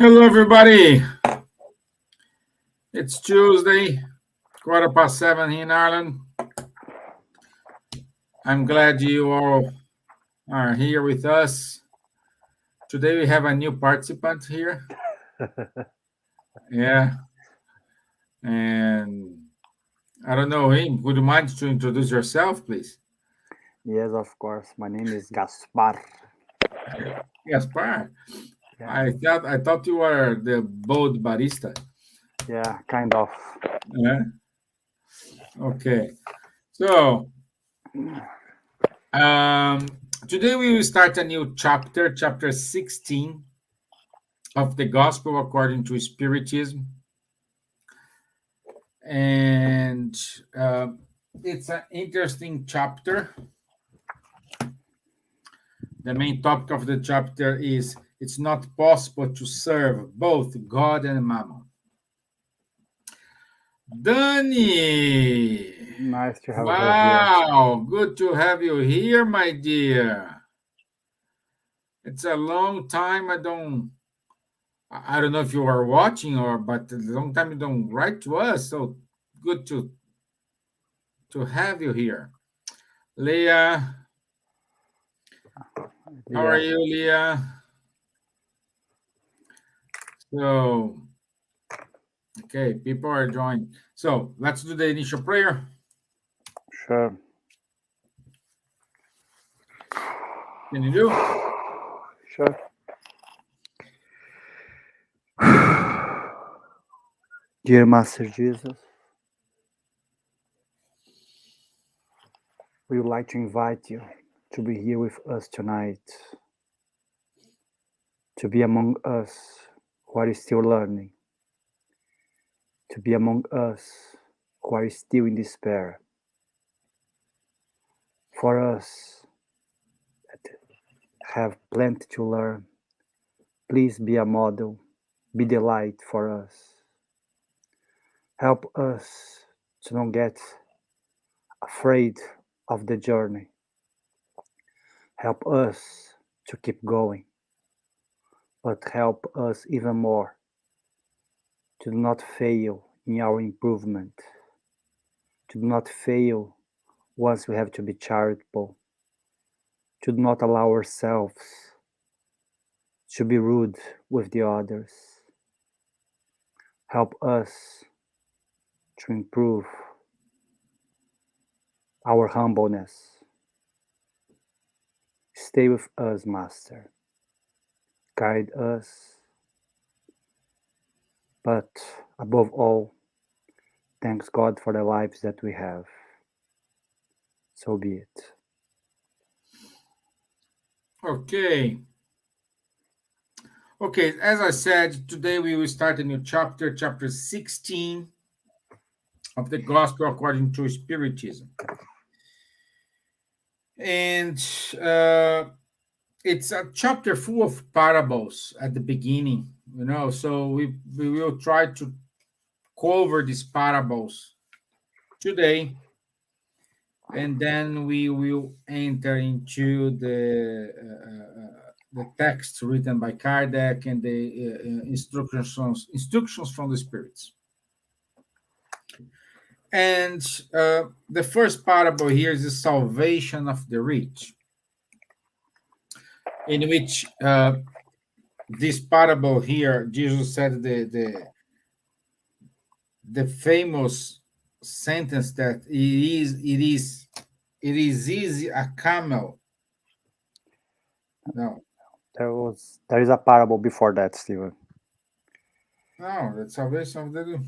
Hello, everybody. It's Tuesday, 7:15 here in Ireland. I'm glad you all are here with us. Today we have a new participant here. Yeah, and I don't know him. Would you mind to introduce yourself, please? Yes, of course. My name is Gaspar. Gaspar. Yeah, I thought you were the bold barista. yeah, kind of. Yeah. Okay. So um, today we will start a new chapter, chapter 16 of the Gospel according to Spiritism, and it's an interesting chapter. The main topic of the chapter is it's not possible to serve both God and Mammon. Dani, Nice to have her here. wow, good to have you here, my dear. It's a long time I don't know if you are watching but a long time you don't write to us, so good to have you here. Leah, how are Yeah, you, Leah? So, okay, people are joining. So, let's do the initial prayer. sure. Can you do? Sure. Dear Master Jesus, we would like to invite you to be here with us tonight, to be among us who are still learning, to be among us who are still in despair. For us that have plenty to learn, please be a model, be the light for us. Help us to not get afraid of the journey. Help us to keep going, but help us even more to not fail in our improvement, to not fail once we have to be charitable, to not allow ourselves to be rude with the others. Help us to improve our humbleness. Stay with us, Master. Guide us, but above all, thanks God for the lives that we have. So be it. Okay. Okay, as I said, today we will start a new chapter, chapter 16 of the Gospel according to Spiritism. And uh, it's a chapter full of parables at the beginning, so we will try to cover these parables today, and then we will enter into the text written by Kardec and the instructions from the spirits. And the first parable here is the salvation of the rich, in which this parable here, Jesus said the famous sentence that it is easy a camel. No, There is a parable before that, Steven. no, the salvation of the.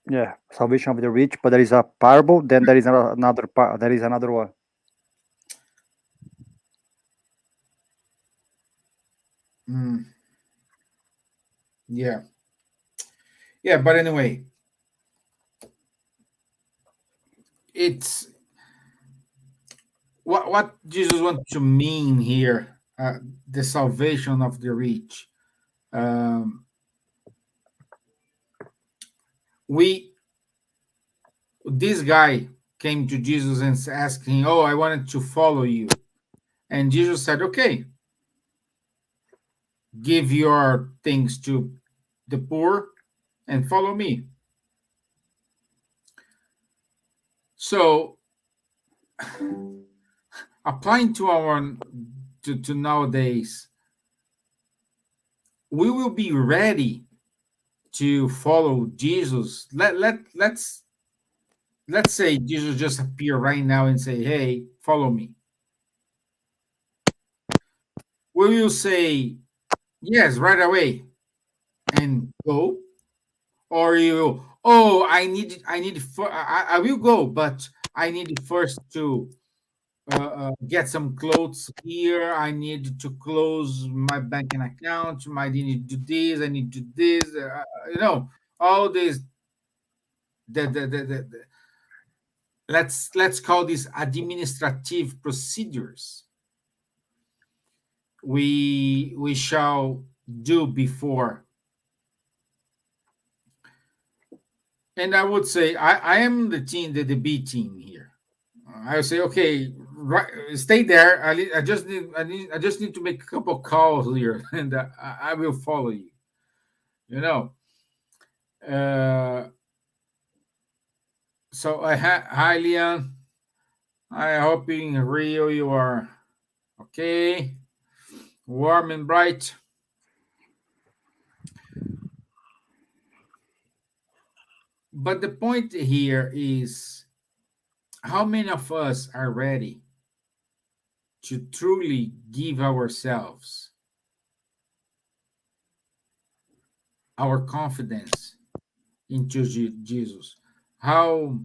Yeah, salvation of the rich, but there is a parable. Then there is there is another one. Mm, yeah, yeah, but anyway, it's what Jesus wants to mean here. The salvation of the rich. Um, we this guy came to Jesus and asked him, "Oh, I wanted to follow you," and Jesus said, "Okay, give your things to the poor, and follow me. So applying to our to nowadays, we will be ready to follow Jesus. Let's say Jesus just appear right now and say, "Hey, follow me." Will you say yes right away and go, or you? Oh, I will go, but I need first to get some clothes here. I need to close my banking account. I need to do this. I need to do this. All this. The let's call these administrative procedures we shall do before. And I would say I am the team, the B team here. I would say, okay, right, stay there. I just need to make a couple calls here, and I will follow you. You know. Uh, so hi, Leon. I hope in Rio you are okay, warm and bright. But the point here is how many of us are ready to truly give ourselves, our confidence into Jesus? How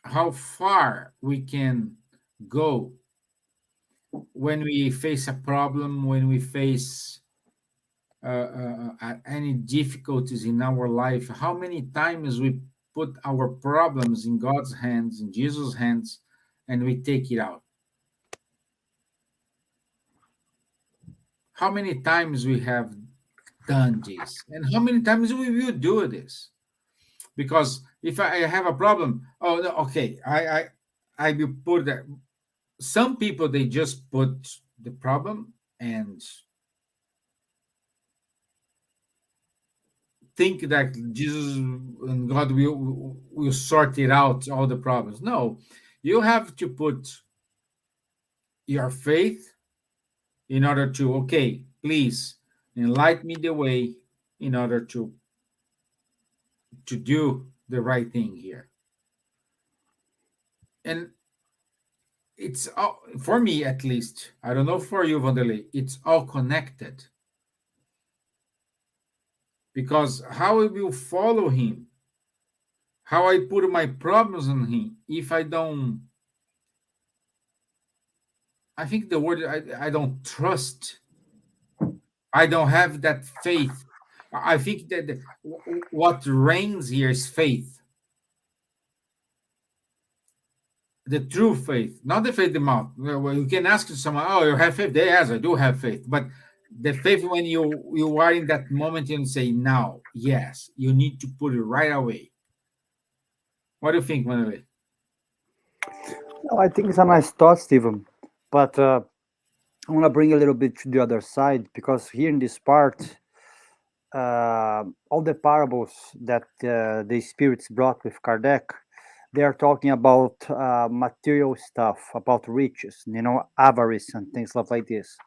how far we can go when we face a problem, when we face any difficulties in our life? How many times we put our problems in God's hands, in Jesus' hands, and we take it out? How many times we have done this, and how many times we will do this? Because if I have a problem, oh no, okay, I will put that. Some people, they just put the problem and think that Jesus and God will sort it out, all the problems. No, you have to put your faith in order to, okay, please enlighten me the way in order to do the right thing here. And it's all, for me at least, I don't know for you, Wanderley, it's all connected. Because how I will follow him, how I put my problems on him, if I don't, I think the word, I don't trust, I don't have that faith. I think that what reigns here is faith, the true faith, not the faith in the mouth. Well, you can ask someone, "Oh, you have faith?" Yes, I do have faith, but the faith when you are in that moment and say, "Now, yes," you need to put it right away. What do you think, Manuel? No, I think it's a nice thought, Steven. But I want to bring a little bit to the other side because here in this part, all the parables that the spirits brought with Kardec, they are talking about material stuff, about riches, avarice and things like this.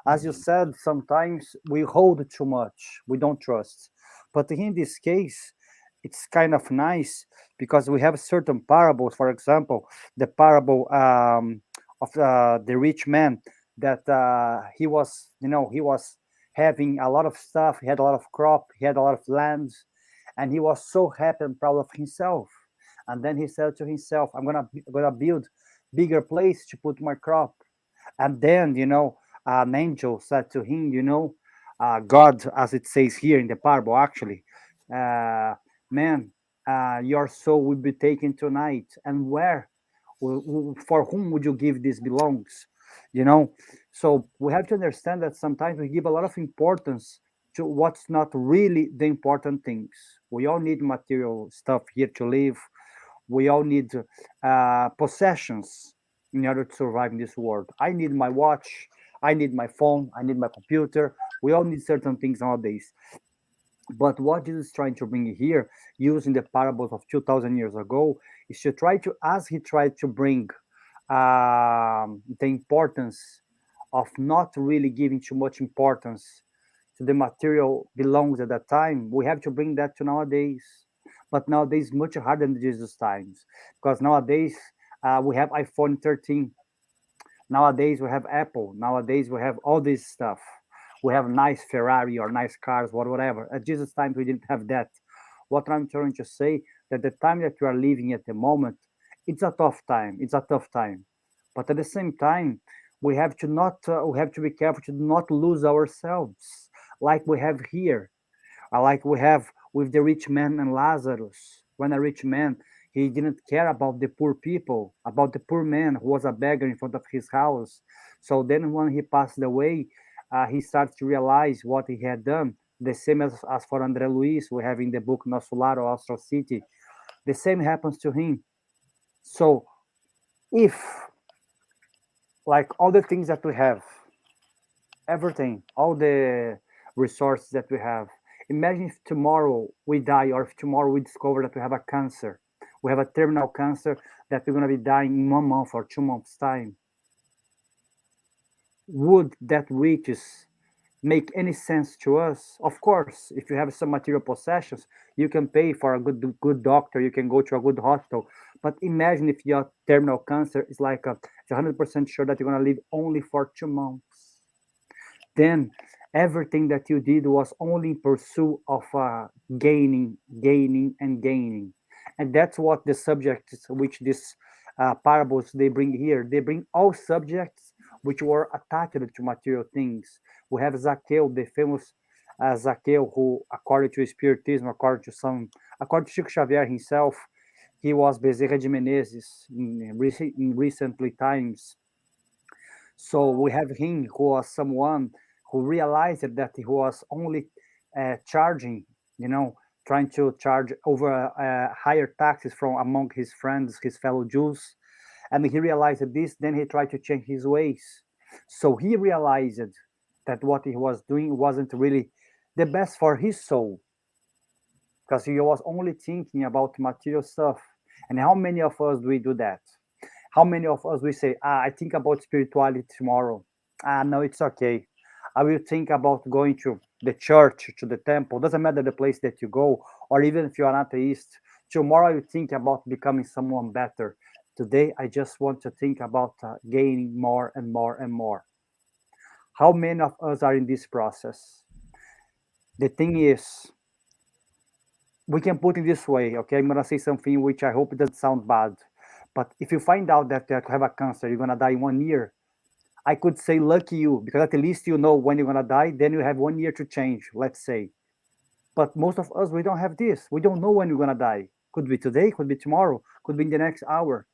As you said, sometimes we hold too much, we don't trust. But in this case, it's kind of nice because we have certain parables. For example, the parable of the rich man that he was having a lot of stuff, he had a lot of crop, he had a lot of lands, and he was so happy and proud of himself. And then he said to himself, I'm gonna build bigger place to put my crop. And then, an angel said to him, God, as it says here in the parable, actually, uh, man, your soul will be taken tonight. And where? For whom would you give this belongs? You know, so we have to understand that sometimes we give a lot of importance to what's not really the important things. We all need material stuff here to live. We all need possessions in order to survive in this world. I need my watch. I need my phone, I need my computer. We all need certain things nowadays. But what Jesus is trying to bring here, using the parables of 2,000 years ago, is to try to, as he tried to bring the importance of not really giving too much importance to the material belongs at that time, we have to bring that to nowadays. But nowadays, much harder than Jesus' times, because nowadays we have iPhone 13. Nowadays we have Apple. Nowadays we have all this stuff. We have nice Ferrari or nice cars, whatever. At Jesus' time we didn't have that. What I'm trying to say that the time that we are living at the moment, it's a tough time. It's a tough time. But at the same time, we have to be careful to not lose ourselves, like we have here, like we have with the rich man and Lazarus. When a rich man, he didn't care about the poor people, about the poor man who was a beggar in front of his house. So then when he passed away, he started to realize what he had done. The same as for André Luiz, we have in the book Nosso Lar or Astral City. The same happens to him. So if, like all the things that we have, everything, all the resources that we have. Imagine if tomorrow we die, or if tomorrow we discover that we have a cancer. We have a terminal cancer that we're going to be dying in 1 month or 2 months' time. Would that riches make any sense to us? Of course, if you have some material possessions, you can pay for a good doctor, you can go to a good hospital. But imagine if your terminal cancer is like it's 100% sure that you're going to live only for 2 months. Then everything that you did was only in pursuit of gaining, gaining, and gaining. And that's what the subjects which these parables they bring here. They bring all subjects which were attached to material things. We have Zakir, the famous Zakir, who, according to Spiritism, according to Chico Xavier himself, he was Bezerra de Menezes in recently times. So we have him who was someone who realized that he was only charging, you know, trying to charge over higher taxes from among his friends, his fellow Jews. And he realized this, then he tried to change his ways. So he realized that what he was doing wasn't really the best for his soul, because he was only thinking about material stuff. And how many of us do we do that? How many of us we say, I think about spirituality tomorrow. No, it's okay. I will think about going to the church, to the temple. Doesn't matter the place that you go, or even if you're an atheist. Tomorrow you think about becoming someone better. Today I just want to think about gaining more and more and more. How many of us are in this process? The thing is, we can put it this way, okay? I'm gonna say something which I hope it doesn't sound bad. But if you find out that you have a cancer, you're gonna die in 1 year, I could say lucky you, because at least you know when you're gonna die, then you have 1 year to change, let's say. But most of us we don't have this. We don't know when we're gonna die. Could be today, could be tomorrow, could be in the next hour.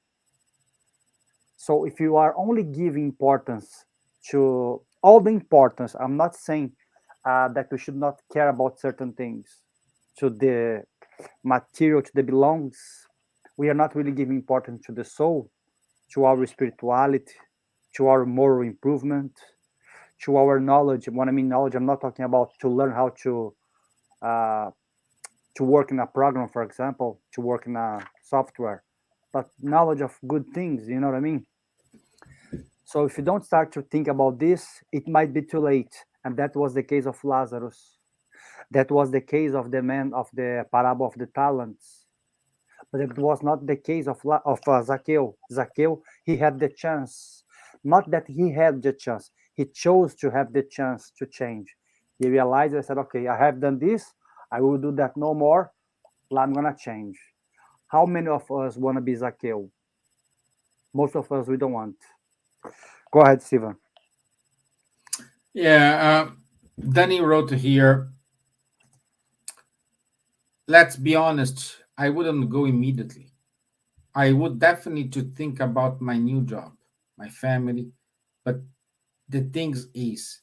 So if you are only giving importance to all the importance, I'm not saying that we should not care about certain things, to the material, to the belongs. We are not really giving importance to the soul, to our spirituality, to our moral improvement, to our knowledge. When I mean knowledge, I'm not talking about to learn how uh, to work in a program, for example, to work in a software, but knowledge of good things. You know what I mean? So if you don't start to think about this, it might be too late. And that was the case of Lazarus. That was the case of the man of the parable of the talents. But it was not the case of Zakir. Zakir, he had the chance. Not that he had the chance. He chose to have the chance to change. He realized, I said, okay, I have done this. I will do that no more. I'm going to change. How many of us want to be Zakir? Most of us, we don't want. Go ahead, Stevan. Yeah, Danny wrote here, let's be honest, I wouldn't go immediately. I would definitely to think about my new job, my family, but the thing is,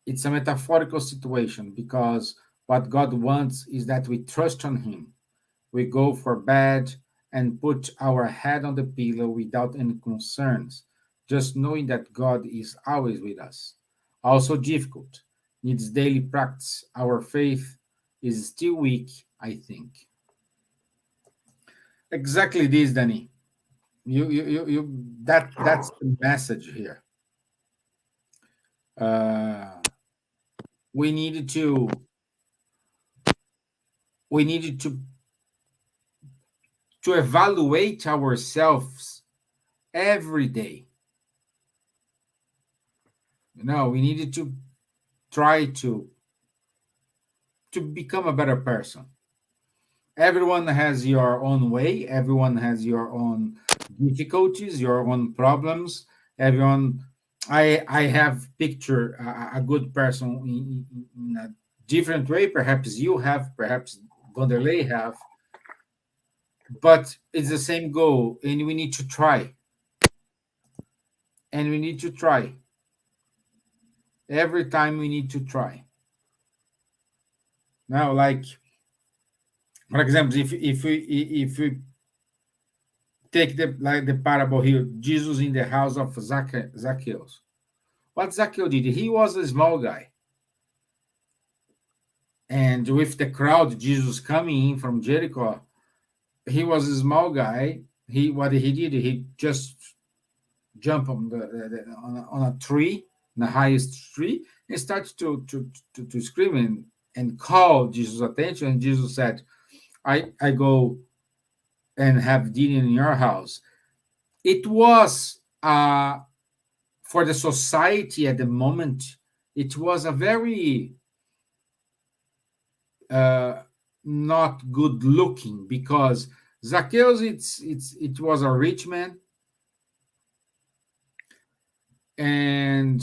it's a metaphorical situation because what God wants is that we trust on Him. We go for bed and put our head on the pillow without any concerns, just knowing that God is always with us. also difficult, needs daily practice. Our faith is still weak, I think. Exactly this, Danny. That's the message here. Uh, we needed to we needed to evaluate ourselves every day. We needed to try to become a better person. Everyone has your own way, everyone has your own difficulties, your own problems. Everyone I have picture a good person in a different way. Perhaps you have, perhaps Wanderley have, but it's the same goal, and we need to try, and we need to try every time. We need to try. Now, like for example, if we take the parable here, Jesus in the house of Zacchaeus. What Zacchaeus did? He was a small guy, and with the crowd, Jesus coming in from Jericho, he was a small guy. What he did? He just jumped on on a tree, the highest tree, and started to scream and call Jesus' attention. And Jesus said, "I go and have dinner in your house." It was for the society at the moment. It was a very uh, not good looking, because Zacchaeus, it was a rich man, and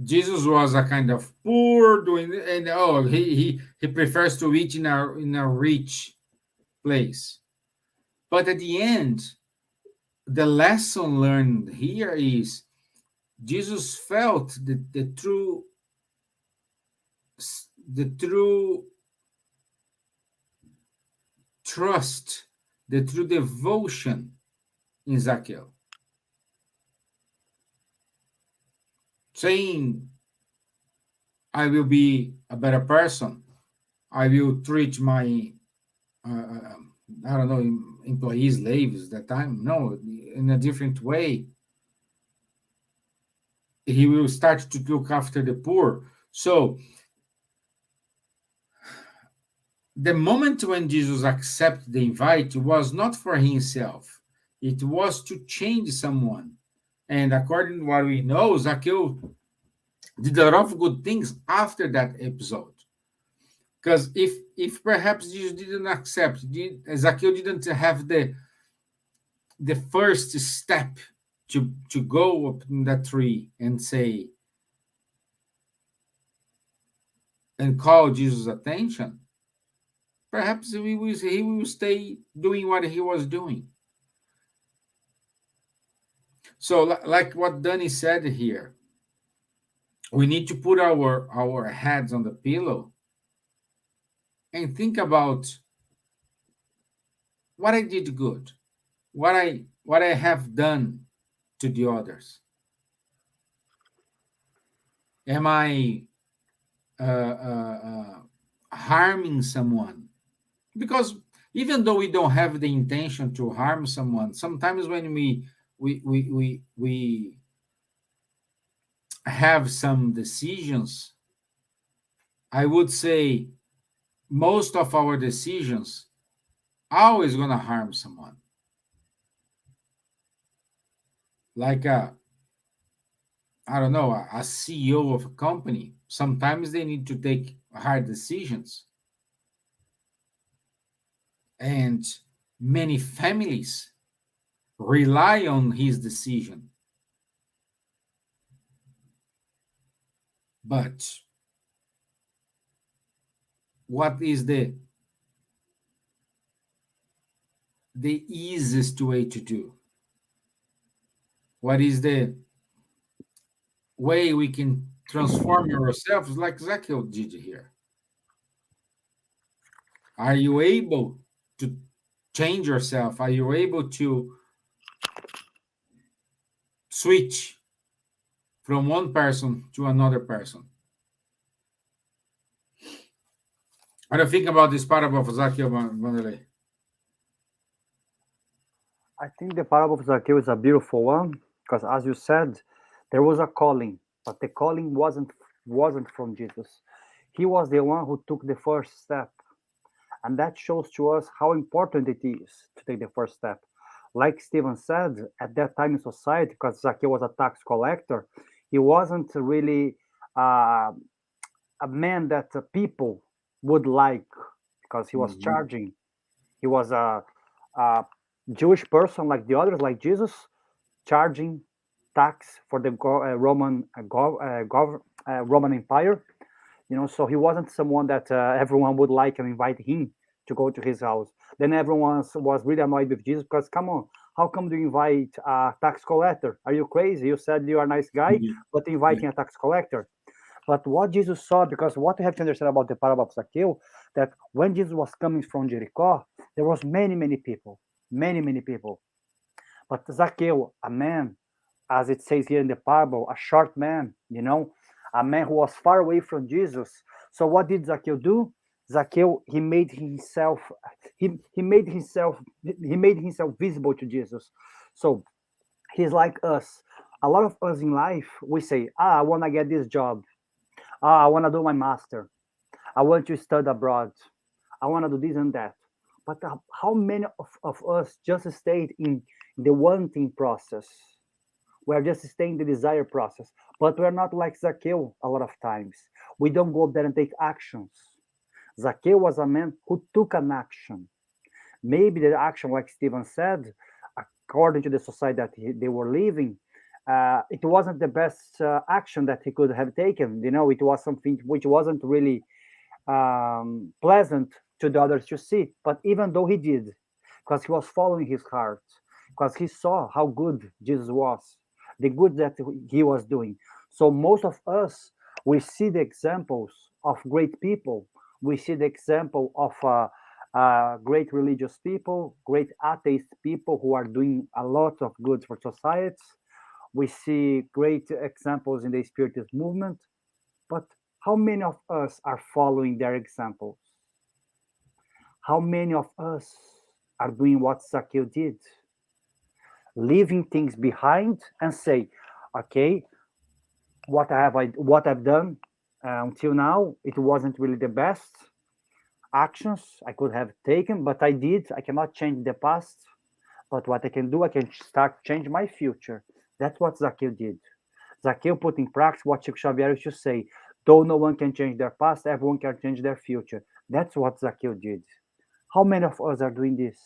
Jesus was a kind of poor doing, and oh, he prefers to eat in a rich place. But at the end, the lesson learned here is Jesus felt the true trust, the true devotion in Zacchaeus, saying, I will be a better person. I will treat my, I don't know, employees, slaves that time. No, in a different way. He will start to look after the poor. So the moment when Jesus accepted the invite was not for himself, it was to change someone. And according to what we know, Zacchaeus did a lot of good things after that episode. Because if perhaps Jesus didn't accept, Zacchaeus didn't have the first step to go up in that tree and say and call Jesus' attention, perhaps he will stay doing what he was doing. So, like what Danny said here, we need to put our heads on the pillow and think about what I did good, what I have done to the others. Am I harming someone? Because even though we don't have the intention to harm someone, sometimes when we have some decisions, I would say most of our decisions always gonna harm someone. Like I don't know, a CEO of a company, sometimes they need to take hard decisions, and many families rely on his decision. But what is the easiest way to do? What is the way we can transform ourselves like Zakir did here? Are you able to change yourself? Are you able to switch from one person to another person. What do you think about this parable of Zakir, Wanderley? I think the parable of Zacchaeus is a beautiful one because, as you said, there was a calling, but the calling wasn't from Jesus. He was the one who took the first step, and that shows to us how important it is to take the first step. Like Stevan said, at that time in society, because Zacchaeus was a tax collector, he wasn't really uh, a man that people would like because he was Mhm. charging. He was a Jewish person like the others, like Jesus, charging tax for the Roman Empire. So he wasn't someone that everyone would like and invite him to go to his house. Then everyone was really annoyed with Jesus because, come on, how come do you invite a tax collector? Are you crazy? You said you're a nice guy, Mhm. but Yeah. inviting a tax collector. But what Jesus saw, because what we have to understand about the parable of Zacchaeus, that when Jesus was coming from Jericho, there was many, many people. But Zacchaeus, a man, as it says here in the parable, a short man, a man who was far away from Jesus. So what did Zacchaeus do? Zacchaeus, he made himself visible to Jesus. So he's like us. A lot of us in life, we say, I want to get this job. I want to do my master. I want to study abroad. I want to do this and that. But how many of us just stayed in the wanting process? We're just staying in the desire process. But we're not like Zacchaeus a lot of times. We don't go there and take actions. Zacchaeus was a man who took an action. Maybe the action, like Stevan said, according to the society that they were living, it wasn't the best action that he could have taken. It was something which wasn't really pleasant to the others to see. But even though he did, because he was following his heart, because he saw how good Jesus was, the good that he was doing. So most of us, we see the examples of great people. We see the example of great religious people, great atheist people who are doing a lot of good for society. We see great examples in the Spiritist movement. But how many of us are following their examples? How many of us are doing what Zakir did? Leaving things behind and say, okay, what I've done until now, it wasn't really the best actions I could have taken, but I did. I cannot change the past, but what I can do, I can start change my future. That's what Zakir did. Zakir put in practice what Chico Xavier used to say, though no one can change their past, everyone can change their future. That's what Zakir did. How many of us are doing this?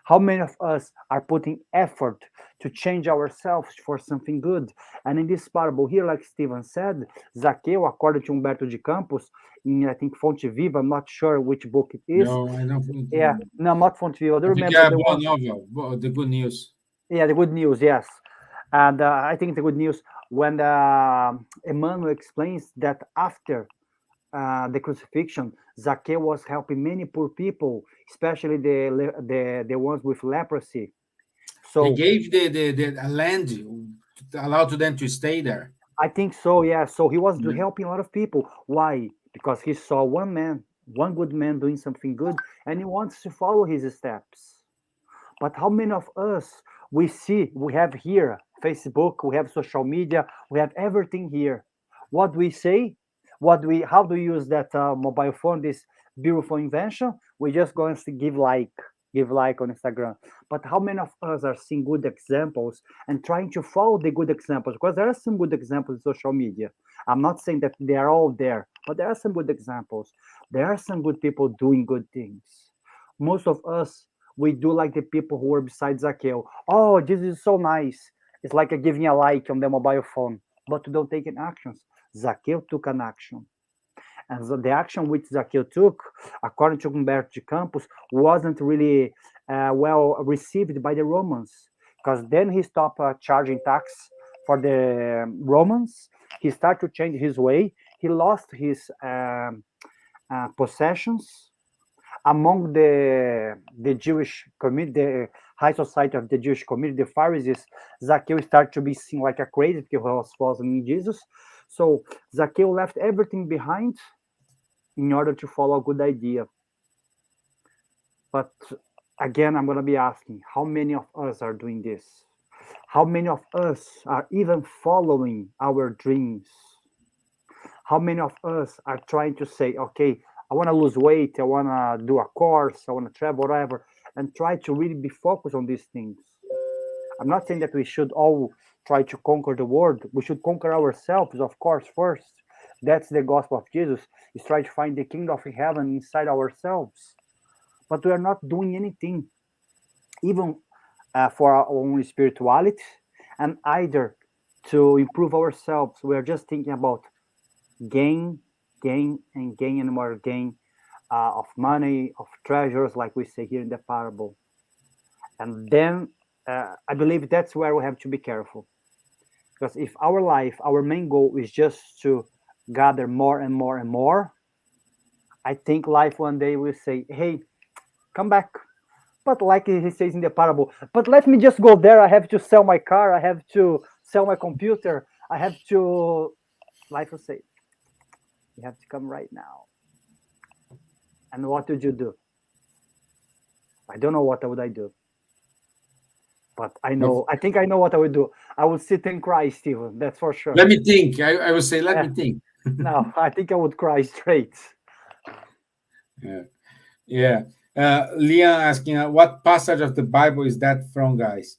How many of us are putting effort to change ourselves for something good? And in this parable here, like Stevan said, Zaqueu, according to Humberto de Campos, in I think Fonte Viva, I'm not sure which book it is. No, I don't think. Yeah, no, not Fonte Viva. I don't I think remember the Boa one. Nova, the good news. Yeah, the good news, yes. And I think the good news when Emmanuel explains that after the crucifixion, Zacchaeus was helping many poor people, especially the ones with leprosy. He So gave the land, allowed to them to stay there. I think so, yeah. So he was Yeah. helping a lot of people. Why? Because he saw one good man doing something good, and he wants to follow his steps. But how many of us we have here Facebook, we have social media, we have everything here. What we say, how do we use that mobile phone, this beautiful invention? We just going to give like on Instagram. But how many of us are seeing good examples and trying to follow the good examples? Because there are some good examples in social media. I'm not saying that they are all there, but there are some good examples. There are some good people doing good things. Most of us, we do like the people who were beside Zakeo. Oh, this is so nice. It's like giving a like on the mobile phone, but don't take any actions. Zakeo took an action. And so the action which Zakeo took, according to Humberto de Campos, wasn't really well received by the Romans, because then he stopped charging tax for the Romans. He started to change his way. He lost his possessions among the Jewish community, high society of the Jewish community, the Pharisees, Zakir started to be seen like a crazy because he was following Jesus. So Zakir left everything behind in order to follow a good idea. But again, I'm going to be asking, how many of us are doing this? How many of us are even following our dreams? How many of us are trying to say, okay, I want to lose weight, I want to do a course, I want to travel, whatever, and try to really be focused on these things? I'm not saying that we should all try to conquer the world. We should conquer ourselves, of course, first. That's the gospel of Jesus, is try to find the kingdom of heaven inside ourselves. But we are not doing anything, even for our own spirituality, and either to improve ourselves. We are just thinking about gain, gain, and gain, and more gain of money, of treasures, like we say here in the parable. And then I believe that's where we have to be careful. Because if our life, our main goal is just to gather more and more and more, I think life one day will say, hey, come back. But like he says in the parable, but let me just go there. I have to sell my car. I have to sell my computer. I have to. Life will say, you have to come right now. And what would you do? I don't know what would I do. But I know, I think I know what I would do. I would sit and cry, Steven. That's for sure. Let me think. I would say, let me think. No, I think I would cry straight. Yeah. Yeah. Leon asking, what passage of the Bible is that from, guys?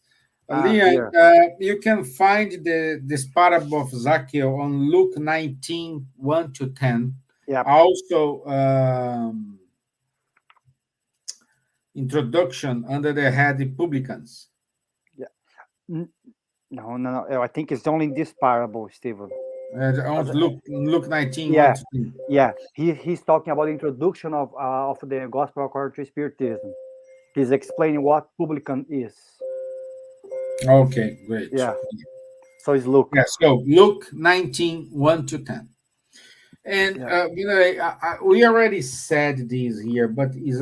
Leon, Here. you can find this parable of Zakir on Luke 19, 1 to 10. Yeah. Also, introduction under the head publicans. Yeah. No. I think it's only in this parable, Steven. On Luke 19, Yeah. 1 to 10. Yeah. He's talking about the introduction of the gospel according to Spiritism. He's explaining what publican is. Okay, great. Yeah. So it's Luke. Yeah, so Luke 19, 1 to 10. And, Yeah. we already said this here, but it's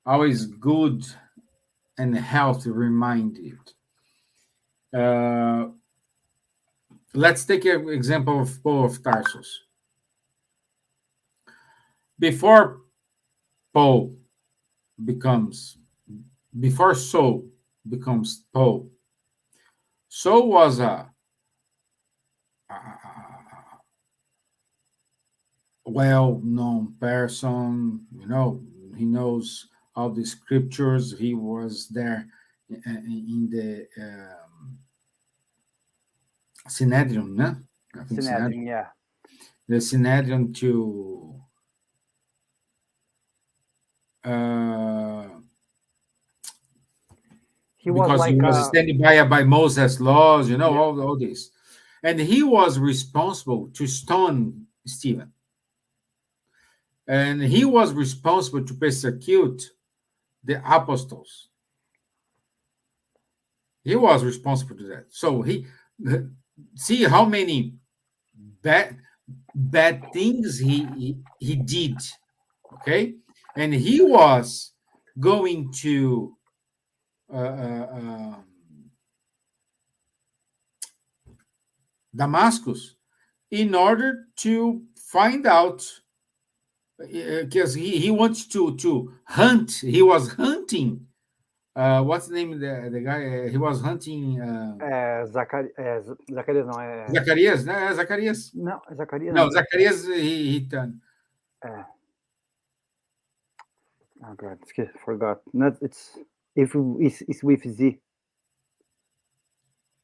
always good and healthy reminded. Let's take an example of Paul of Tarsus. Before Paul before Saul becomes Paul, Saul was a well-known person. He knows all the scriptures. He was there in the Synedrion, né? I think Synedrion, yeah. The Synedrion to he was because like he was standing by Moses' laws, all this. And he was responsible to stone Stevan. And he was responsible to persecute the apostles. He was responsible to that. So he see how many bad things he did. Okay, and he was going to Damascus in order to find out, because he wants to hunt. He was hunting. What's the name of the guy? He was hunting. Zacarias não é. Zacarias, né? Zacarias. Não, Zacarias No, não. Zacarias he done. Oh God, forgot. Not it's it's with Z.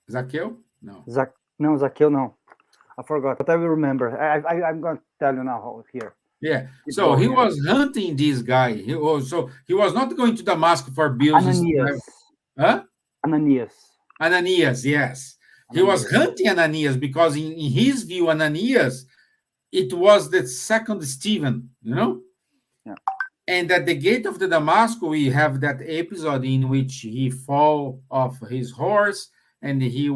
Zaqueu? No. No, Zakir, no. I forgot, but I will remember. I'm going to tell you now here. Yeah. So he was hunting this guy. He was not going to Damascus for bills. Ananias. Huh? Ananias, yes. He was hunting Ananias because in his view, Ananias, it was the second Stevan, Yeah. And at the gate of the Damascus, we have that episode in which he fall off his horse and he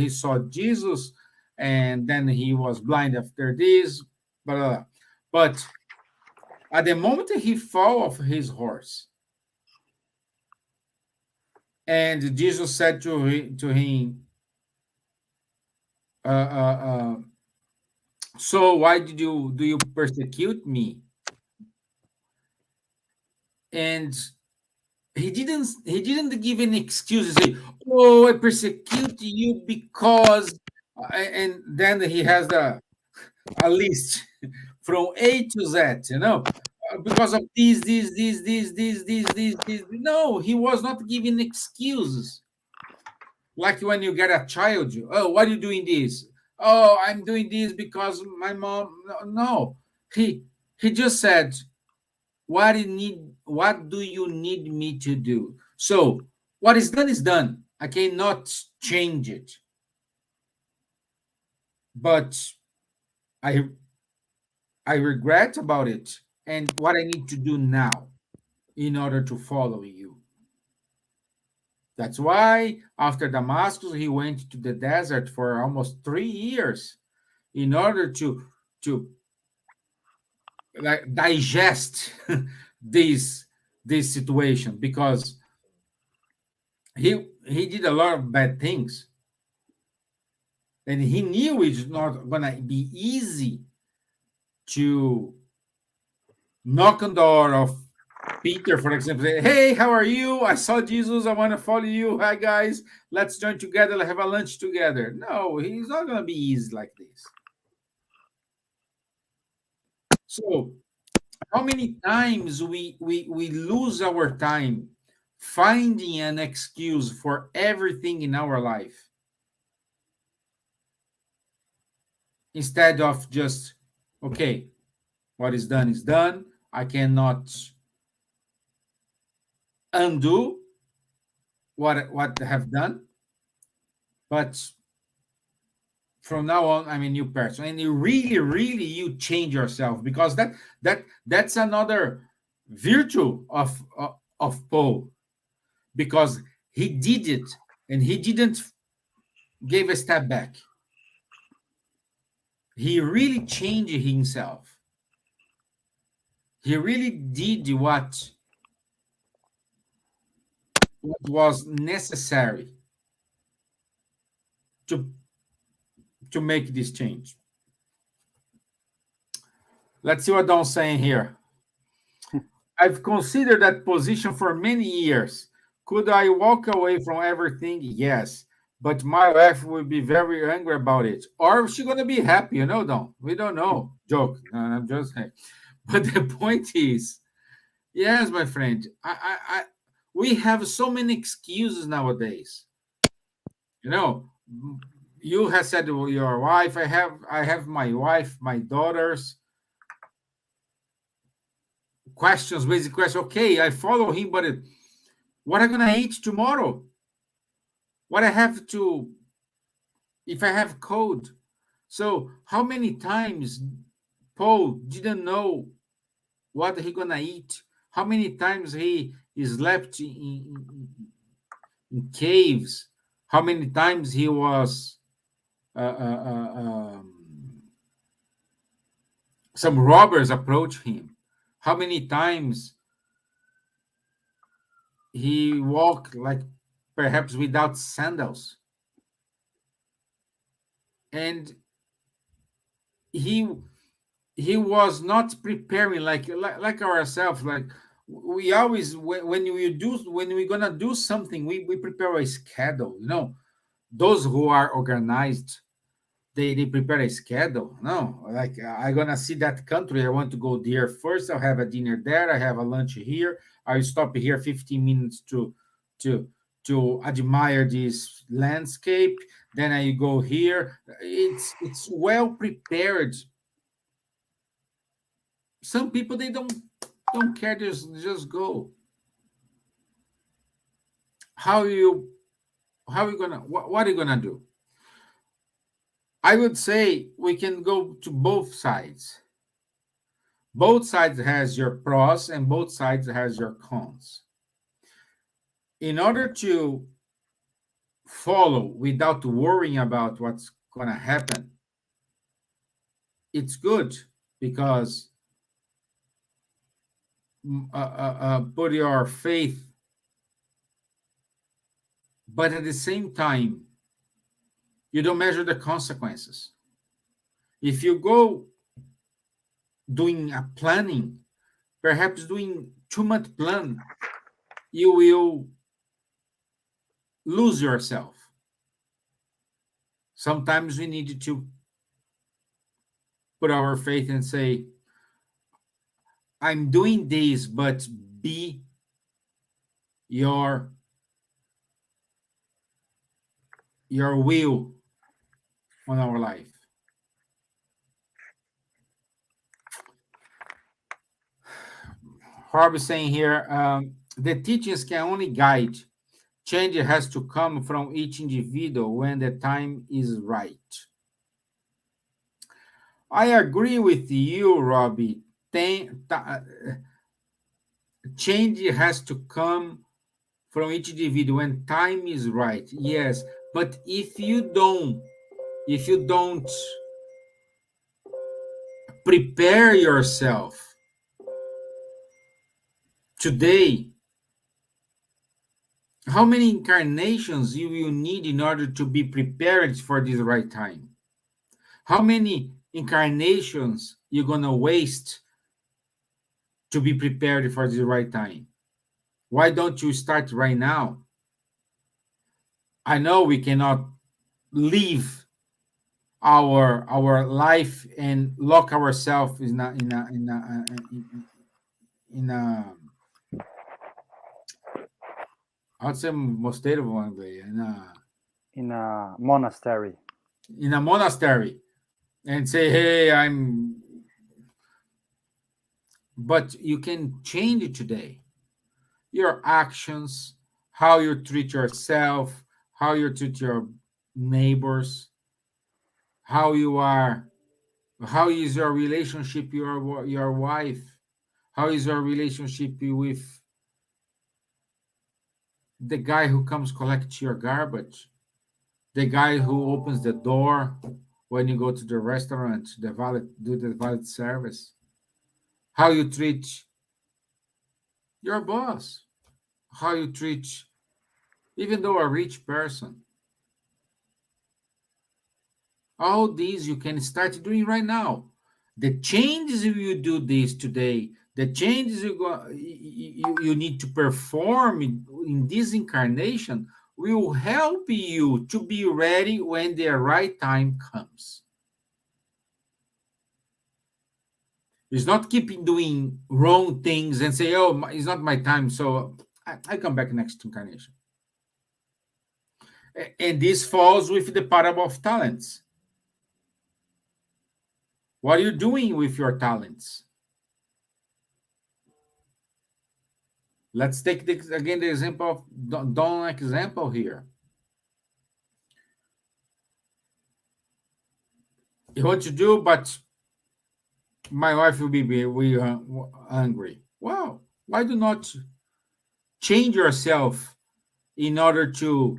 saw Jesus, and then he was blind after this. But At the moment he fall off his horse, and Jesus said to him, "So why do you persecute me?" And he didn't give any excuses. Say, "Oh, I persecute you because," and then he has a list from A to Z, because of this. No, he was not giving excuses. Like when you get a child, oh, why are you doing this? Oh, I'm doing this because my mom. No, he just said, what do you need me to do? So what is done is done. I cannot change it. But I I regret about it and what I need to do now in order to follow you. That's why after Damascus he went to the desert for almost 3 years in order to like digest this this situation, because he did a lot of bad things, and he knew it's not gonna be easy to knock on the door of Peter, for example, say, "Hey, how are you? I saw Jesus. I want to follow you. Hi, guys. Let's join together. Let's have a lunch together." No, he's not going to be easy like this. So, how many times we lose our time finding an excuse for everything in our life instead of just, okay, what is done is done. I cannot undo what I have done, but from now on I'm a new person, and you really you change yourself, because that's another virtue of Paul, because he did it and he didn't give a step back. He really changed himself. He really did what was necessary to to make this change. Let's see what Don's saying here. I've considered that position for many years. Could I walk away from everything? Yes. But my wife would be very angry about it. Or is she going to be happy? Don? We don't know. Joke. No, I'm just saying. But the point is, yes, my friend, we have so many excuses nowadays. You know, you have said to your wife, I have my wife, my daughters, questions, basic questions. Okay, I follow him, but what am I gonna eat tomorrow? What I have to, if I have code. So how many times Paul didn't know what he gonna eat? How many times he slept in caves? How many times he was uh, uh, uh, um, some robbers approached him? How many times he walked like perhaps without sandals? And he he was not preparing like ourselves. Like we always, when we're gonna do something, we prepare a schedule. Those who are organized, they prepare a schedule. No, like I'm gonna see that country, I want to go there first. I'll have a dinner there, I have a lunch here, I'll stop here 15 minutes to to admire this landscape, then I go here. It's well prepared. Some people, they don't care, just go. How you gonna, what are you gonna do? I would say we can go to both sides. Both sides has your pros and both sides has your cons. In order to follow without worrying about what's gonna happen, it's good, because put your faith, but at the same time, you don't measure the consequences. If you go doing a planning, perhaps doing too much plan, you will lose yourself. Sometimes we need to put our faith and say, I'm doing this, but be your will on our life. Harb is saying here, the teachings can only guide. Change has to come from each individual when the time is right. I agree with you, Robbie. Change has to come from each individual when time is right. Yes, but if you don't prepare yourself today, how many incarnations you will need in order to be prepared for this right time? How many incarnations you're gonna waste to be prepared for the right time? Why don't you start right now? I know we cannot leave our life and lock ourselves in a I'd say mosteiro one way In a monastery. in a monastery and say, hey, but you can change it today. Your actions, how you treat yourself, how you treat your neighbors, how you are, how is your relationship with your wife, how is your relationship with the guy who comes collect your garbage, the guy who opens the door when you go to the restaurant, do the valet service, how you treat your boss, how you treat even though a rich person. All these you can start doing right now. The changes if you do this today, the changes you need to perform in this incarnation will help you to be ready when the right time comes. It's not keeping doing wrong things and say, oh, it's not my time, so I come back next incarnation. And this falls with the parable of talents. What are you doing with your talents? Let's take again the example of Don example here. You want to do, but my wife will be angry. Wow, why do not change yourself in order to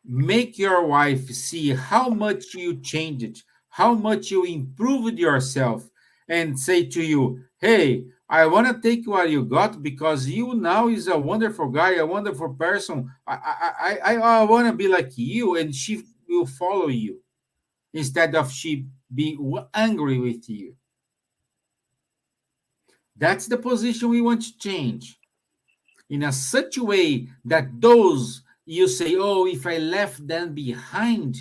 make your wife see how much you changed, how much you improved yourself, and say to you, hey, I want to take what you got because you now is a wonderful guy, a wonderful person. I want to be like you, and she will follow you instead of she be angry with you. That's the position we want to change in a such a way that those you say, oh, if I left them behind,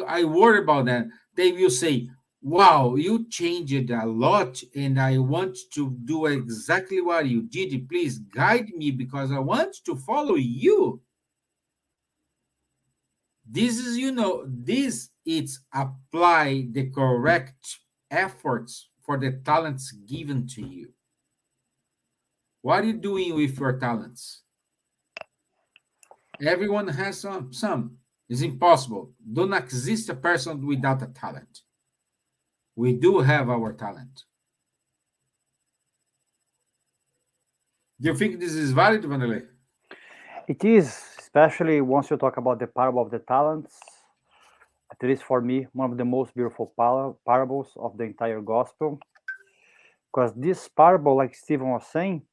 I worry about that. They will say, wow, you changed a lot and I want to do exactly what you did. Please guide me because I want to follow you. This is, this is apply the correct efforts for the talents given to you. What are you doing with your talents? Everyone has some. It's impossible. Don't exist a person without a talent. We do have our talent. Do you think this is valid, Wanderley? It is, especially once you talk about the parable of the talents. It is for me one of the most beautiful parables of the entire gospel, Because this parable, like Stevan was saying,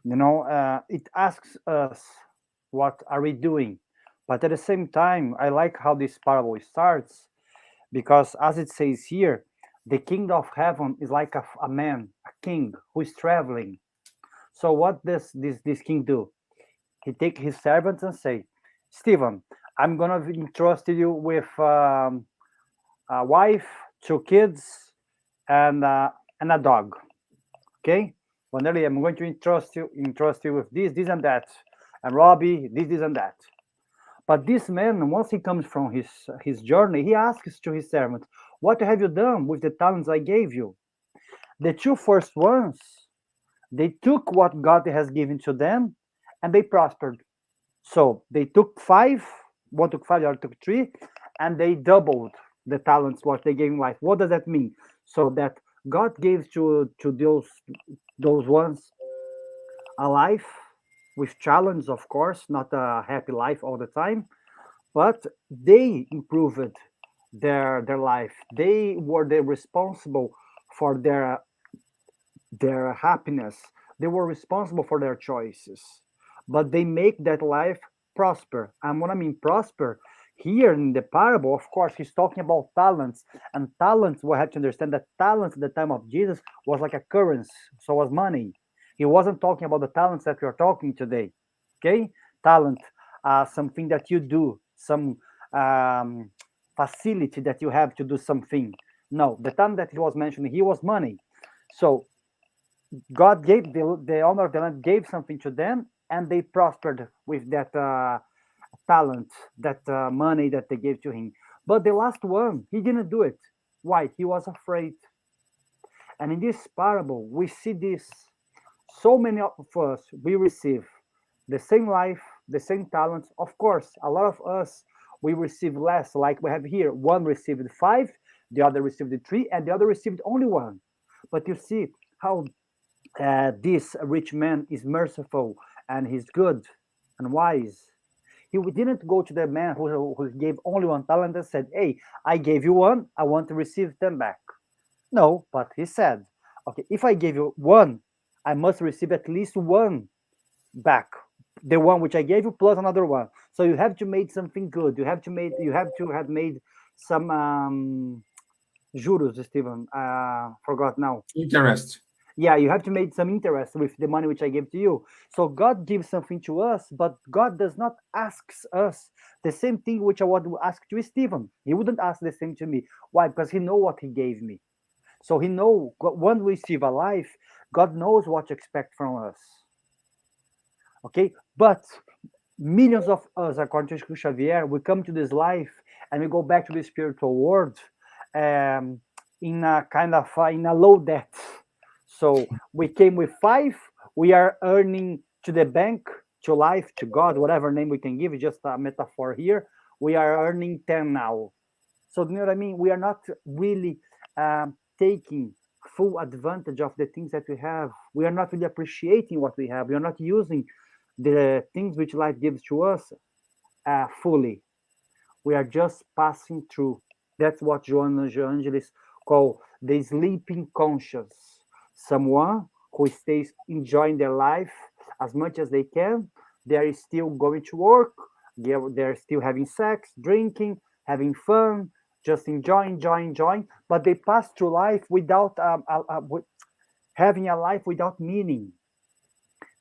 it asks us, what are we doing? But at the same time, I like how this parable starts, because as it says here, the kingdom of heaven is like a man, a king who is traveling. So what does this king do? He take his servants and say, Stevan, I'm gonna entrust you with a wife, two kids, and a dog. Okay, Wanderley, I'm going to entrust you with this and that, and Robbie, this and that. But this man, once he comes from his journey, he asks to his servant, "What have you done with the talents I gave you?" The two first ones, they took what God has given to them, and they prospered. So they took five, one took five, the other took three, and they doubled the talents what they gave in life. What does that mean? So that God gave to those ones a life with challenge, of course, not a happy life all the time, but they improved their life. They were the responsible for their happiness. They were responsible for their choices, but they make that life prosper. And what I mean prosper here in the parable, of course, he's talking about talents, and talents. We have to understand that talents at the time of Jesus was like a currency, so was money. He wasn't talking about the talents that we are talking today. Okay, talent, something that you do, some um, facility that you have to do something. No, the time that he was mentioning, he was money. So God gave the owner of the land gave something to them, and they prospered with that talent, that money that they gave to him. But the last one, he didn't do it. Why? He was afraid. And in this parable, we see this. So many of us, we receive the same life, the same talents. Of course, a lot of us, we receive less, like we have here. One received five, the other received three, and the other received only one. But you see how this rich man is merciful, and he's good and wise. He didn't go to the man who gave only one talent and said, "Hey, I gave you one, I want to receive them back." No, but he said, "Okay, if I gave you one, I must receive at least one back, the one which I gave you plus another one." So you have to make something good. You have to have made some juros, Steven. Forgot now. Interest. Yeah, you have to make some interest with the money which I gave to you. So God gives something to us, but God does not ask us the same thing which I would ask to Stephen. He wouldn't ask the same to me. Why? Because he know what he gave me. So he know when we receive a life, God knows what to expect from us. Okay, but millions of us, according to Xavier, we come to this life and we go back to the spiritual world um, in a kind of in a low debt. So we came with five, we are earning to the bank, to life, to God, whatever name we can give, just a metaphor here. We are earning 10 now. So you know what I mean? We are not really taking full advantage of the things that we have. We are not really appreciating what we have. We are not using the things which life gives to us fully. We are just passing through. That's what Joan Angelis call the sleeping conscious. Someone who stays enjoying their life as much as they can. They are still going to work. They're still having sex, drinking, having fun, just enjoying. But they pass through life without having a life without meaning.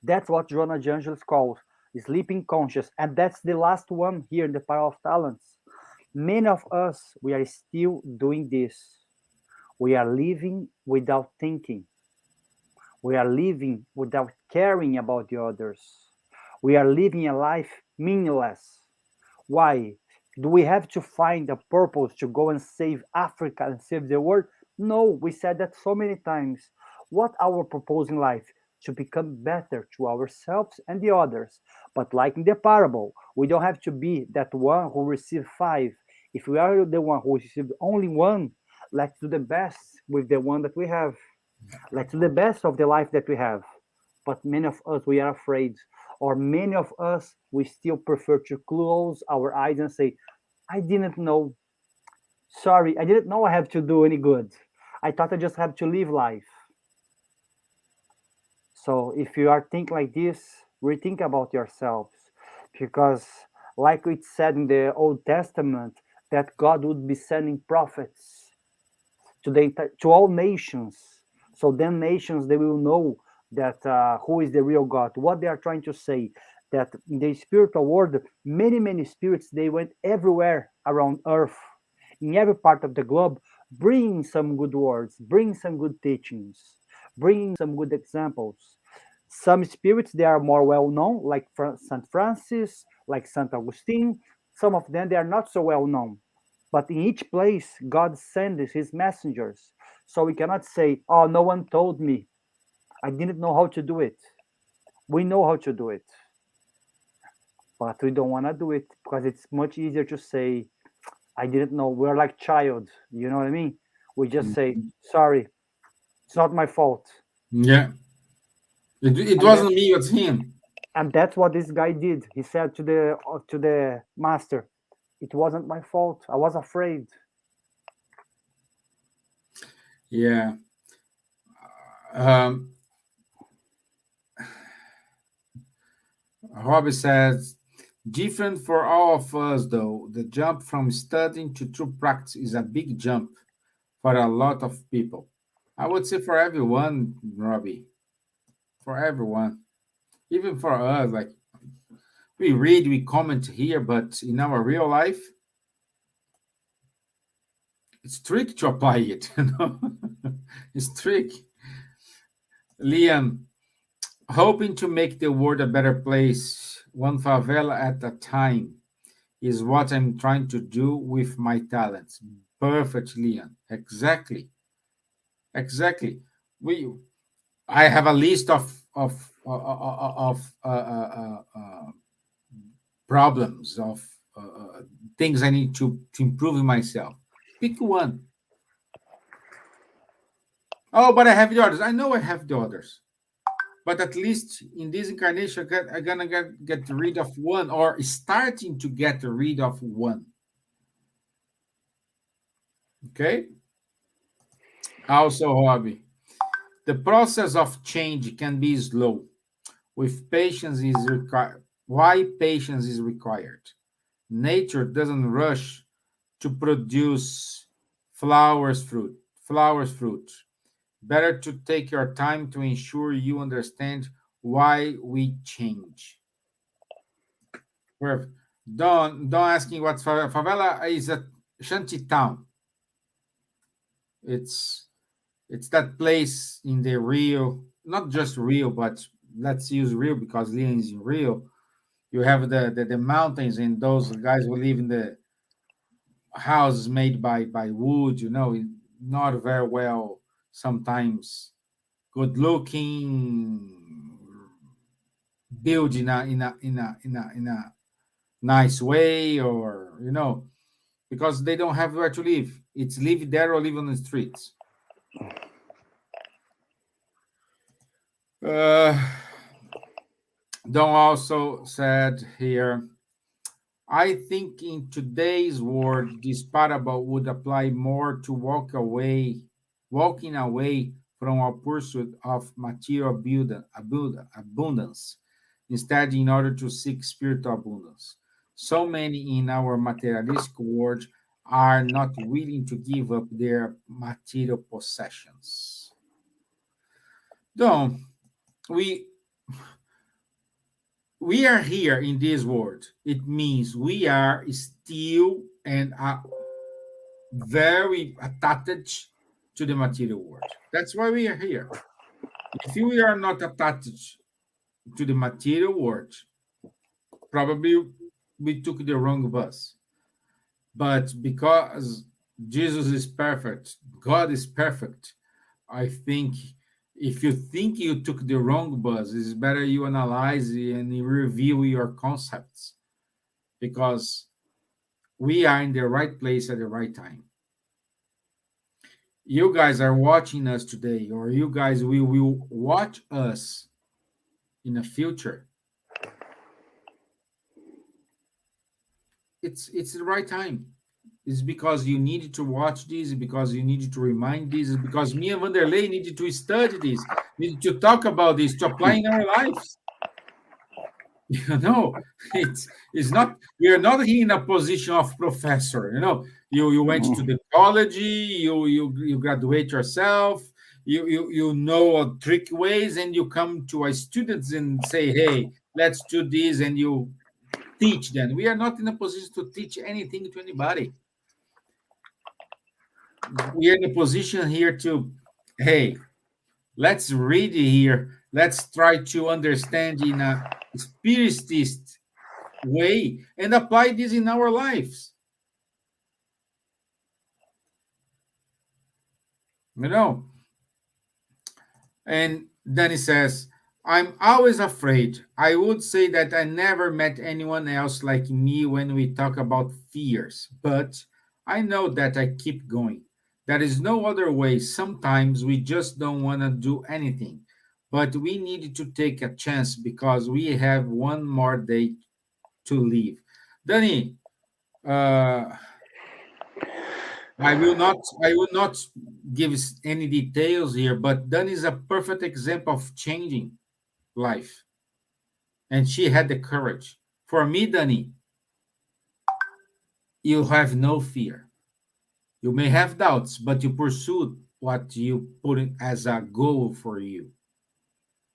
That's what Joanna de Angelis calls sleeping conscious. And that's the last one here in the Power of Talents. Many of us, we are still doing this. We are living without thinking. We are living without caring about the others. We are living a life meaningless. Why? Do we have to find a purpose to go and save Africa and save the world? No, we said that so many times. What our purpose in life? To become better to ourselves and the others. But like in the parable, we don't have to be that one who received five. If we are the one who received only one, let's do the best with the one that we have. Let's do the best of the life that we have. But many of us, we are afraid. Or many of us, we still prefer to close our eyes and say, I didn't know. Sorry, I didn't know I have to do any good. I thought I just have to live life. So if you are think like this, rethink about yourselves, because like it said in the Old Testament, that God would be sending prophets to all nations. So then nations they will know that who is the real God. What they are trying to say, that in the spiritual world, many spirits they went everywhere around Earth, in every part of the globe, bringing some good words, bringing some good teachings, bringing some good examples. Some spirits they are more well known, like Saint Francis, like Saint Augustine. Some of them they are not so well known, but in each place, God sends his messengers. So we cannot say, oh, no one told me. I didn't know how to do it. We know how to do it, but we don't want to do it because it's much easier to say, I didn't know. We're like child. You know what I mean? We just say, sorry, it's not my fault. Yeah. It And that, wasn't me, it was him. and that's what this guy did. He said to the master, it wasn't my fault. I was afraid. Yeah. Um, Robbie says, different for all of us, though. The jump from studying to true practice is a big jump for a lot of people. I would say for everyone, Robbie, for everyone, even for us. Like we read, we comment here, but in our real life, it's tricky to apply it. You know, it's tricky. Liam, hoping to make the world a better place, one favela at a time, is what I'm trying to do with my talents. Perfect, Leon. Exactly. Exactly. We. I have a list of problems of things I need to improve in myself. Pick one. Oh, but I have the others. I know I have the others. But at least in this incarnation, I'm gonna get rid of one, or starting to get rid of one. Okay. Also, hobby. The process of change can be slow. With patience is required. Why patience is required? Nature doesn't rush to produce flowers fruit. Flowers fruit. Better to take your time to ensure you understand why we change. Perfect. Don't ask me what favela. Favela is a shanty town. It's it's that place in the Rio, not just Rio, but let's use Rio because Leon is in Rio. You have the mountains and those guys who live in the houses made by wood. You know, not very well sometimes good looking, built in a nice way, or because they don't have where to live. It's live there or live on the streets. Uh, Don also said here, I think in today's world, this parable would apply more to walking away from our pursuit of material abundance, instead, in order to seek spiritual abundance. So many in our materialistic world are not willing to give up their material possessions. Don, we we are here in this world. It means we are still and are very attached to the material world. That's why we are here. If we are not attached to the material world, probably we took the wrong bus. But because Jesus is perfect, God is perfect, I think if you think you took the wrong bus, it's better you analyze and you review your concepts, because we are in the right place at the right time. You guys are watching us today, or you guys will watch us in the future. It's the right time. It's because you needed to watch this, because you needed to remind this, it's because me and Wanderley needed to study this. need to talk about this to apply in our lives. It's not, we are not here in a position of professor. You went to the college, you graduate yourself, you know trick ways, and you come to our students and say, hey, let's do this, and you teach them. We are not in a position to teach anything to anybody. We are in a position here to, hey, let's read here, let's try to understand in a spiritist way and apply this in our lives. You know, and then he says, I'm always afraid. I would say that I never met anyone else like me when we talk about fears, but I know that I keep going. There is no other way. Sometimes we just don't want to do anything, but we need to take a chance because we have one more day to live. Danny, uh, I will not give any details here, but Danny is a perfect example of changing life, and she had the courage. For me, Danny, you have no fear. You may have doubts, but you pursued what you put in as a goal for you.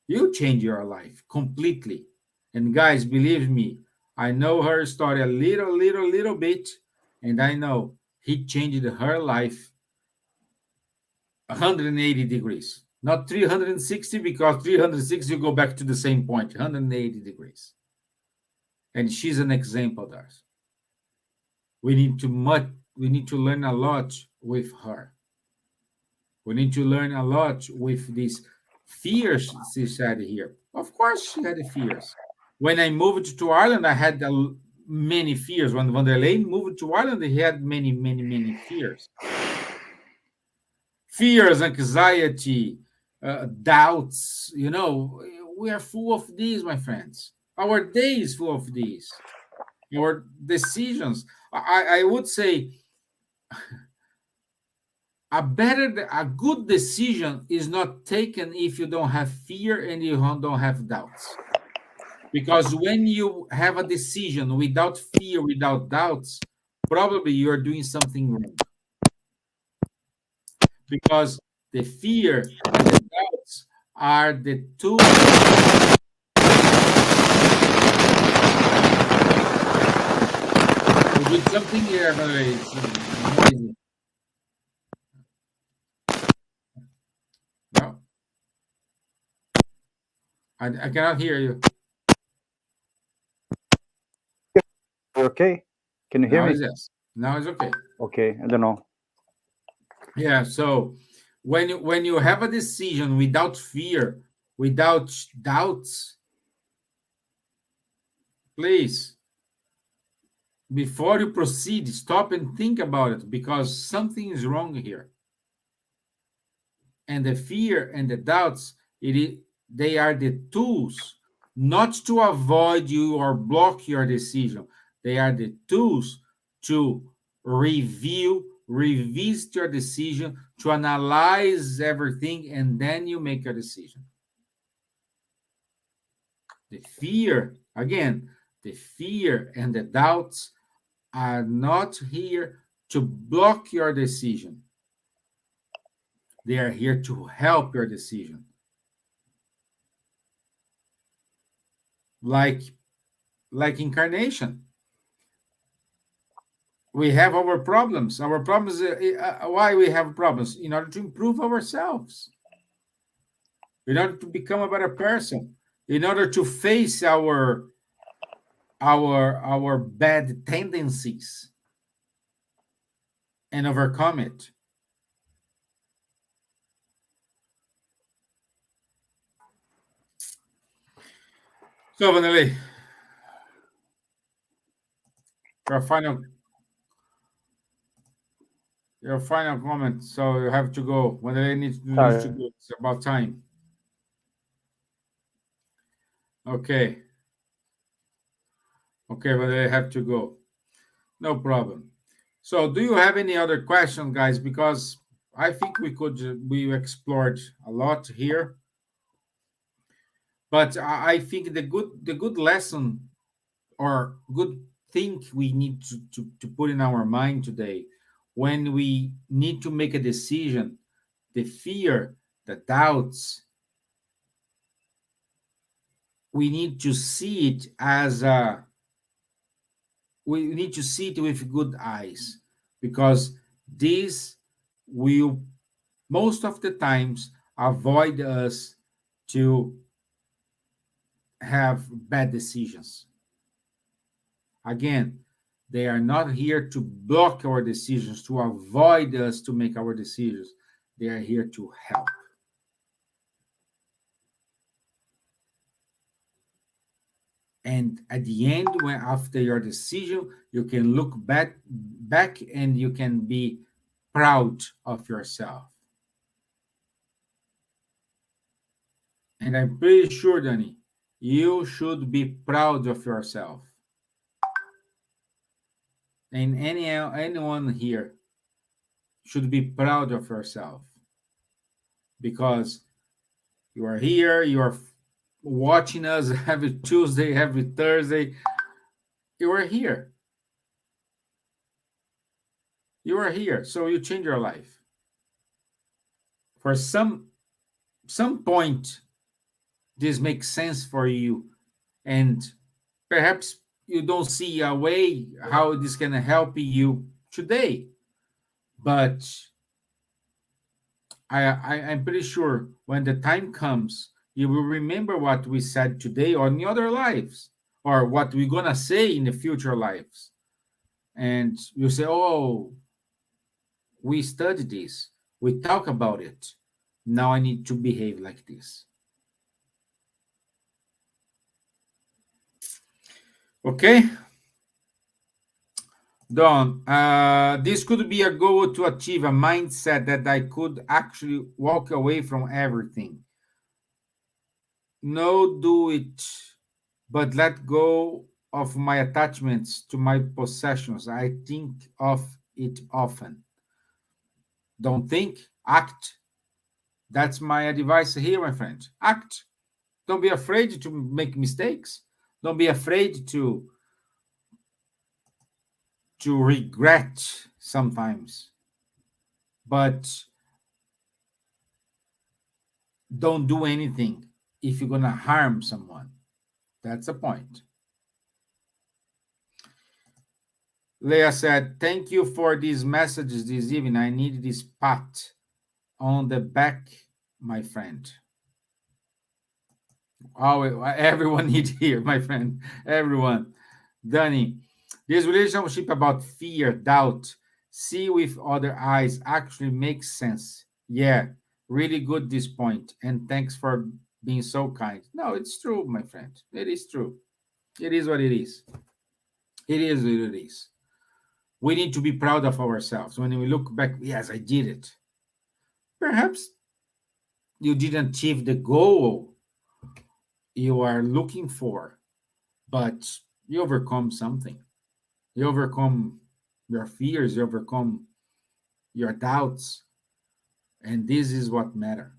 You change your life completely. And guys, believe me, I know her story a little bit, and I know he changed her life 180 degrees. Not 360, because 360 you go back to the same point, 180 degrees. And she's an example of that. We need to learn a lot with her. We need to learn a lot with these fears she said here. Of course, she had fears. When I moved to Ireland, I had many fears. When Wanderley moved to Ireland, he had many fears. Fears, anxiety, doubts. We are full of these, my friends. Our day is full of these. Our decisions. I would say a good decision is not taken if you don't have fear and you don't have doubts. Because when you have a decision without fear, without doubts, probably you are doing something wrong. Because the fear and the doubts are the two. We did something here, by the way. It's noisy. No, I cannot hear you. Okay? Can you hear Now me? it's yes. Now it's okay. Okay, I don't know. Yeah. So when you have a decision without fear, without doubts, please, before you proceed, stop and think about it, because something is wrong here. And the fear and the doubts, they are the tools, not to avoid you or block your decision. They are the tools to review, revisit your decision, to analyze everything, and then you make a decision. The fear, again, the fear and the doubts are not here to block your decision. They are here to help your decision. Like incarnation, we have our problems. Our problems, why we have problems? In order to improve ourselves, in order to become a better person, in order to face our bad tendencies and overcome it. So, Vanelli, your final your final comment. So you have to go. Vanelli needs to Sorry. go. It's about time. Okay, okay, Vanelli have to go. No problem. So, do you have any other question, guys? Because I think we explored a lot here. But I think the good lesson or good thing we need to put in our mind today, when we need to make a decision, the fear, the doubts, we need to see it as a we need to see it with good eyes, because this will most of the times avoid us to have bad decisions. Again, they are not here to block our decisions, to avoid us to make our decisions. They are here to help. And at the end, when after your decision, you can look back and you can be proud of yourself. And I'm pretty sure, Danny, you should be proud of yourself. And anyone here should be proud of yourself, because you are here, you are watching us every Tuesday, every Thursday. You are here. You are here. So you change your life. For some point, this makes sense for you. And perhaps you don't see a way how this can help you today. But I'm pretty sure when the time comes, you will remember what we said today on the other lives, or what we're gonna say in the future lives. And you say, "Oh, we studied this, we talk about it. Now I need to behave like this." Okay, Don. This could be a goal to achieve a mindset that I could actually walk away from everything. No, do it, but let go of my attachments to my possessions. I think of it often. Don't think, act. That's my advice here, my friend. Act. Don't be afraid to make mistakes. Don't be afraid to regret sometimes. But don't do anything if you're gonna harm someone. That's the point. Leah said, "Thank you for these messages this evening. I need this pat on the back, my friend." Oh, everyone needs here, my friend. Everyone. Danny, this relationship about fear, doubt, see with other eyes actually makes sense. Yeah, really good this point. And thanks for being so kind. No, it's true, my friend. It is true. It is what it is. It is what it is. We need to be proud of ourselves. When we look back, yes, I did it. Perhaps you didn't achieve the goal you are looking for, but you overcome something. You overcome your fears, you overcome your doubts, and this is what matter.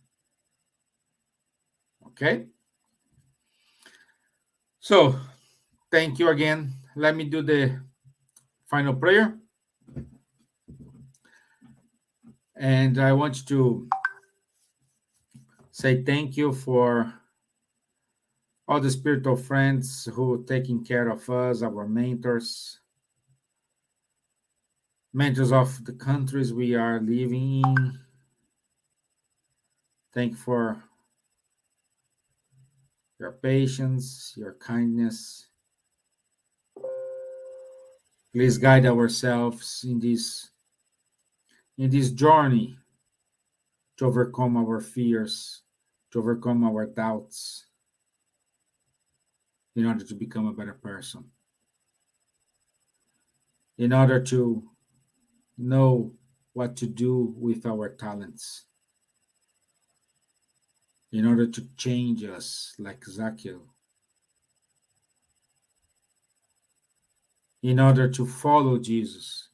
Okay? So, thank you again. Let me do the final prayer. And I want to say thank you for all the spiritual friends who taking care of us, our mentors of the countries we are living in. Thank you for your patience, your kindness. Please guide ourselves in this journey to overcome our fears, to overcome our doubts, in order to become a better person, in order to know what to do with our talents, in order to change us like Zakir, in order to follow Jesus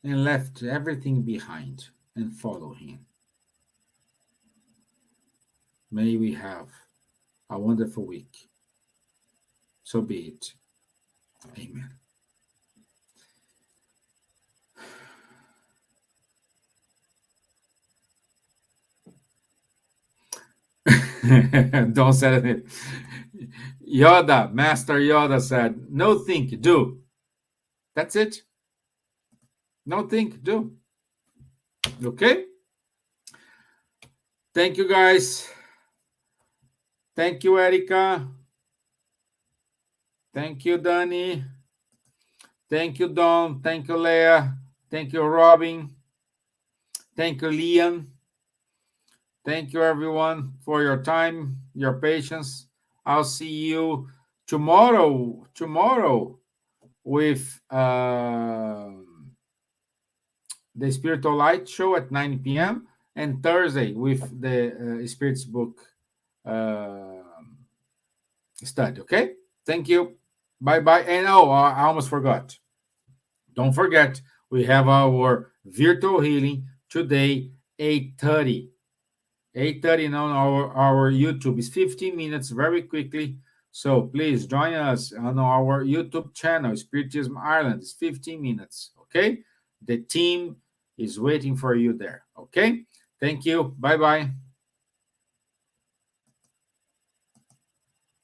and left everything behind and follow him. May we have a wonderful week. So be it. Amen. Don't say it. Yoda, Master Yoda said, no think, do. That's it. No think, do. Okay? Thank you, guys. Thank you, Erica. Thank you, Danny. Thank you, Don. Thank you, Leah. Thank you, Robin. Thank you, Liam. Thank you, everyone, for your time, your patience. I'll see you tomorrow. Tomorrow with the Spiritual Light show at 9 p.m. and Thursday with the Spirits book uh, study. Okay? Thank you. Bye bye. And oh, I almost forgot. Don't forget, we have our virtual healing today, 8:30. 8:30 on our YouTube. It's 15 minutes very quickly. So please join us on our YouTube channel, Spiritism Ireland. It's 15 minutes. Okay? The team is waiting for you there. Okay? Thank you. Bye bye.